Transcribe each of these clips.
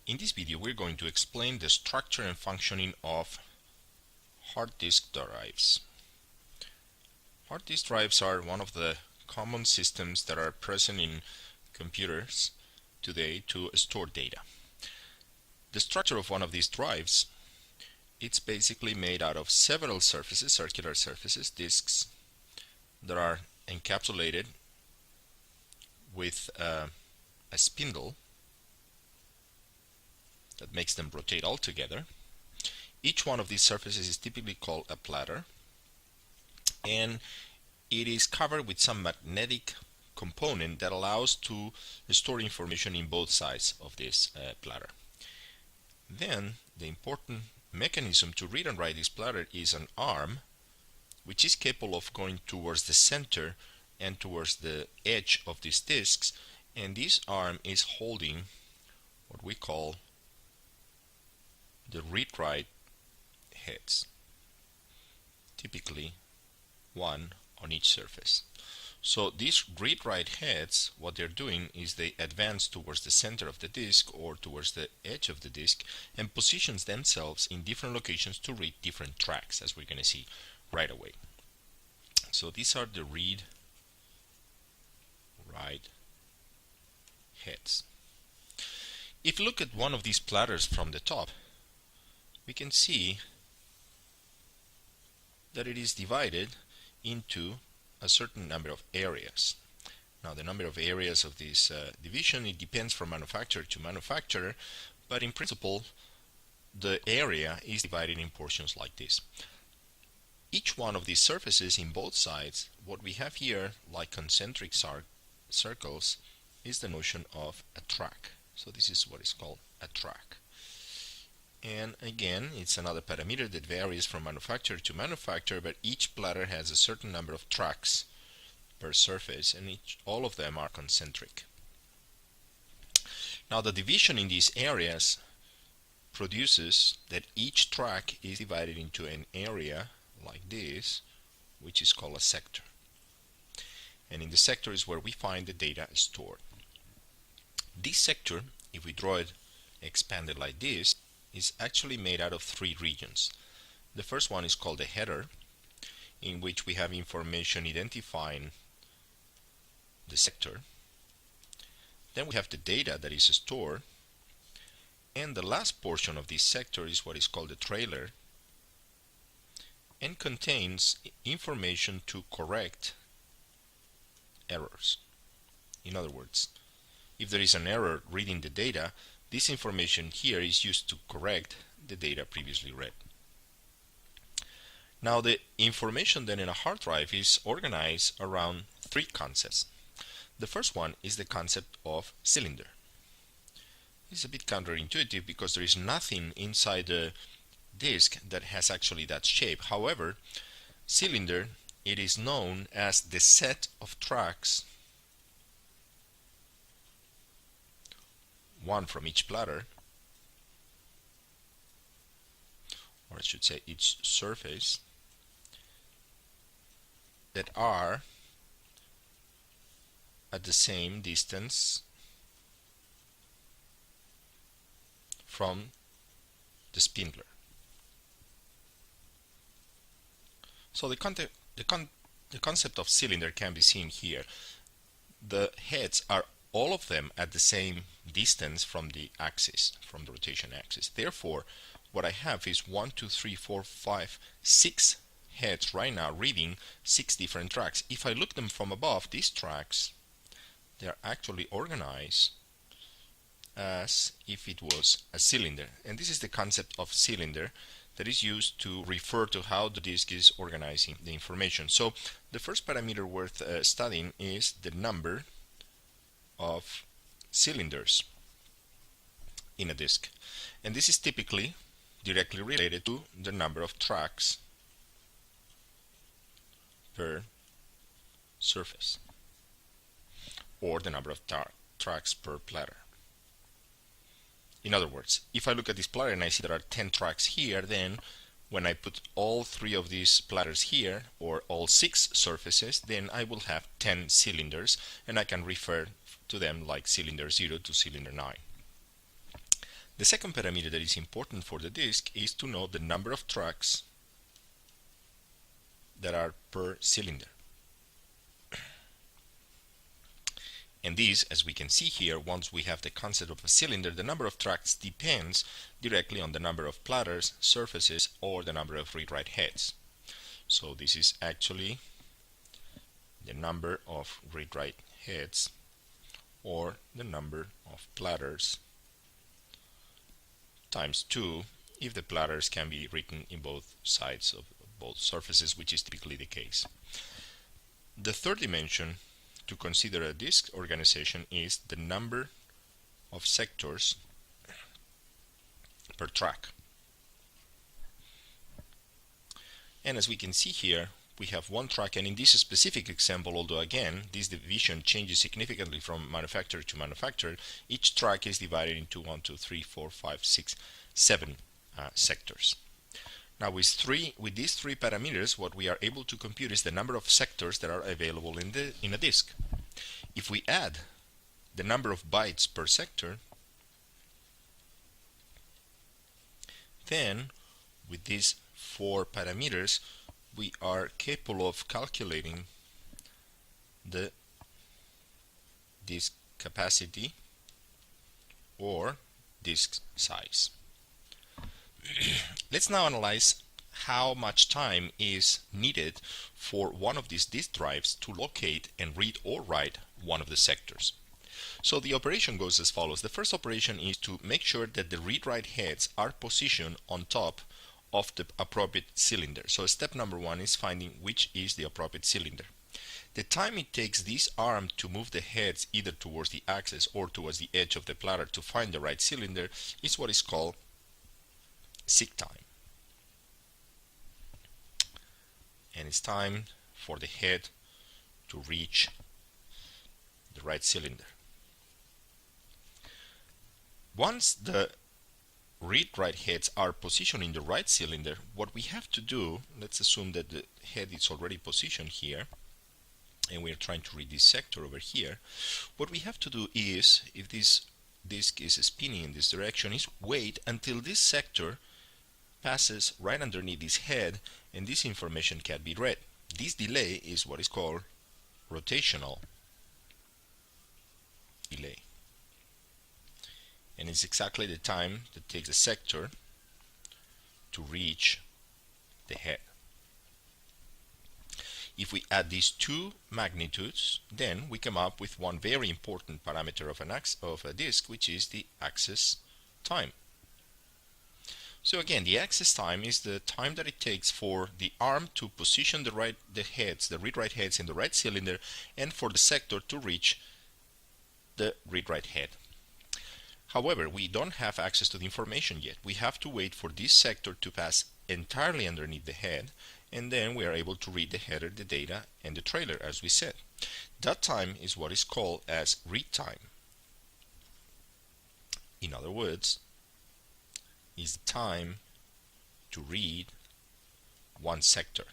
In this video we're going to explain the structure and functioning of hard disk drives. Hard disk drives are one of the common systems that are present in computers today to store data. The structure of one of these drives, it's basically made out of several surfaces, circular surfaces, disks, that are encapsulated with a spindle that makes them rotate all together. Each one of these surfaces is typically called a platter, and it is covered with some magnetic component that allows to store information in both sides of this platter. Then the important mechanism to read and write this platter is an arm, which is capable of going towards the center and towards the edge of these disks, and this arm is holding what we call the read-write heads, typically one on each surface. So these read-write heads, what they're doing is they advance towards the center of the disk or towards the edge of the disk and positions themselves in different locations to read different tracks, as we're going to see right away. So these are the read-write heads. If you look at one of these platters from the top, we can see that it is divided into a certain number of areas. Now the number of areas of this division, it depends from manufacturer to manufacturer, but in principle the area is divided in portions like this. Each one of these surfaces in both sides, what we have here like concentric circles, is the notion of a track. So this is what is called a track. And again, it's another parameter that varies from manufacturer to manufacturer, but each platter has a certain number of tracks per surface, and all of them are concentric. Now the division in these areas produces that each track is divided into an area like this, which is called a sector. And in the sector is where we find the data stored. This sector, if we draw it expanded like this, is actually made out of three regions. The first one is called the header, in which we have information identifying the sector. Then we have the data that is stored, and the last portion of this sector is what is called the trailer, and contains information to correct errors. In other words, if there is an error reading the data, this information here is used to correct the data previously read. Now the information then in a hard drive is organized around three concepts. The first one is the concept of cylinder. It's a bit counterintuitive because there is nothing inside the disk that has actually that shape. However, cylinder, it is known as the set of tracks, one from each platter, or I should say each surface, that are at the same distance from the spindler. So the concept of cylinder can be seen here. The heads are all of them at the same distance from the axis, from the rotation axis. Therefore, what I have is 1, 2, 3, 4, 5, 6 heads right now reading 6 different tracks. If I look them from above, these tracks, they are actually organized as if it was a cylinder. And this is the concept of cylinder that is used to refer to how the disk is organizing the information. So the first parameter worth studying is the number of cylinders in a disk, and this is typically directly related to the number of tracks per surface, or the number of tracks per platter. In other words, if I look at this platter and I see there are 10 tracks here, then when I put all 3 of these platters here, or all 6 surfaces, then I will have 10 cylinders, and I can refer to them like cylinder 0 to cylinder 9. The second parameter that is important for the disk is to know the number of tracks that are per cylinder. And this, as we can see here, once we have the concept of a cylinder, the number of tracks depends directly on the number of platters, surfaces, or the number of read-write heads. So this is actually the number of read-write heads or the number of platters times 2 if the platters can be written in both sides of both surfaces, which is typically the case. The third dimension to consider a disk organization is the number of sectors per track. And as we can see here, we have one track, and in this specific example, although again this division changes significantly from manufacturer to manufacturer, each track is divided into 1, 2, 3, 4, 5, 6, 7 sectors. Now with these three parameters, what we are able to compute is the number of sectors that are available in a disk. If we add the number of bytes per sector, then with these four parameters we are capable of calculating the disk capacity or disk size. Let's now analyze how much time is needed for one of these disk drives to locate and read or write one of the sectors. So the operation goes as follows. The first operation is to make sure that the read-write heads are positioned on top of the appropriate cylinder. So step number one is finding which is the appropriate cylinder. The time it takes this arm to move the heads either towards the axis or towards the edge of the platter to find the right cylinder is what is called seek time. And it's time for the head to reach the right cylinder. Once the read-write heads are positioned in the right cylinder, what we have to do, let's assume that the head is already positioned here and we're trying to read this sector over here. What we have to do is, if this disk is spinning in this direction, is wait until this sector passes right underneath this head and this information can be read. This delay is what is called rotational delay, and it's exactly the time that takes a sector to reach the head. If we add these two magnitudes, then we come up with one very important parameter of a disk, which is the access time. So again, the access time is the time that it takes for the arm to position the read-write heads in the right cylinder and for the sector to reach the read-write head. However, we don't have access to the information yet. We have to wait for this sector to pass entirely underneath the head, and then we are able to read the header, the data, and the trailer, as we said. That time is what is called as read time. In other words, is the time to read one sector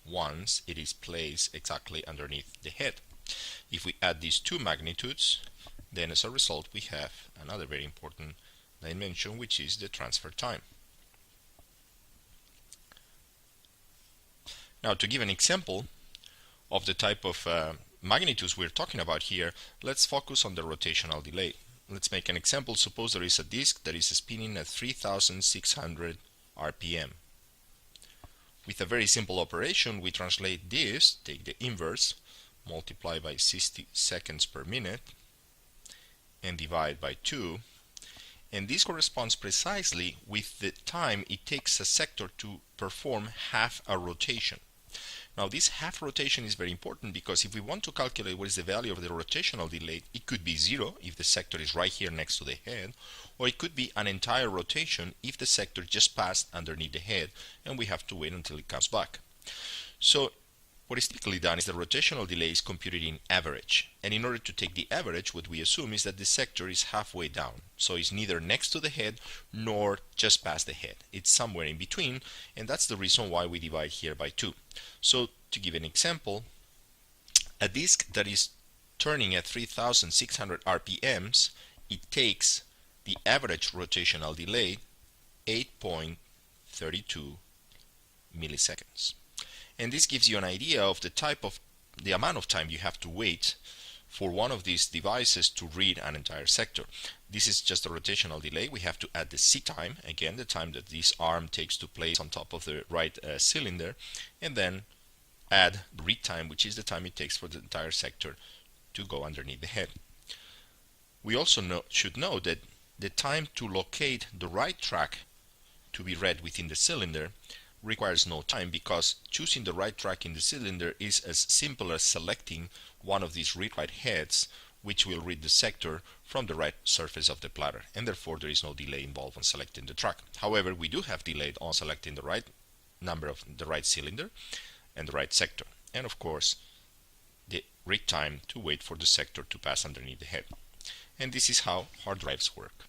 once it is placed exactly underneath the head. If we add these two magnitudes, then as a result we have another very important dimension, which is the transfer time. Now, to give an example of the type of magnitudes we're talking about here, let's focus on the rotational delay. Let's make an example. Suppose there is a disk that is spinning at 3600 RPM. With a very simple operation, we translate this, take the inverse, multiply by 60 seconds per minute, and divide by 2, and this corresponds precisely with the time it takes a sector to perform half a rotation. Now, this half rotation is very important because if we want to calculate what is the value of the rotational delay, it could be 0 if the sector is right here next to the head, or it could be an entire rotation if the sector just passed underneath the head and we have to wait until it comes back. So what is typically done is the rotational delay is computed in average, and in order to take the average, what we assume is that the sector is halfway down, so it's neither next to the head nor just past the head. It's somewhere in between, and that's the reason why we divide here by 2. So to give an example, a disk that is turning at 3600 RPMs, it takes the average rotational delay 8.32 milliseconds. And this gives you an idea of the amount of time you have to wait for one of these devices to read an entire sector. This is just a rotational delay. We have to add the C time, again the time that this arm takes to place on top of the right cylinder, and then add the read time, which is the time it takes for the entire sector to go underneath the head. We also should know that the time to locate the right track to be read within the cylinder requires no time, because choosing the right track in the cylinder is as simple as selecting one of these read-write heads, which will read the sector from the right surface of the platter, and therefore there is no delay involved on selecting the track. However, we do have delay on selecting the right number of the right cylinder and the right sector, and of course the read time to wait for the sector to pass underneath the head. And this is how hard drives work.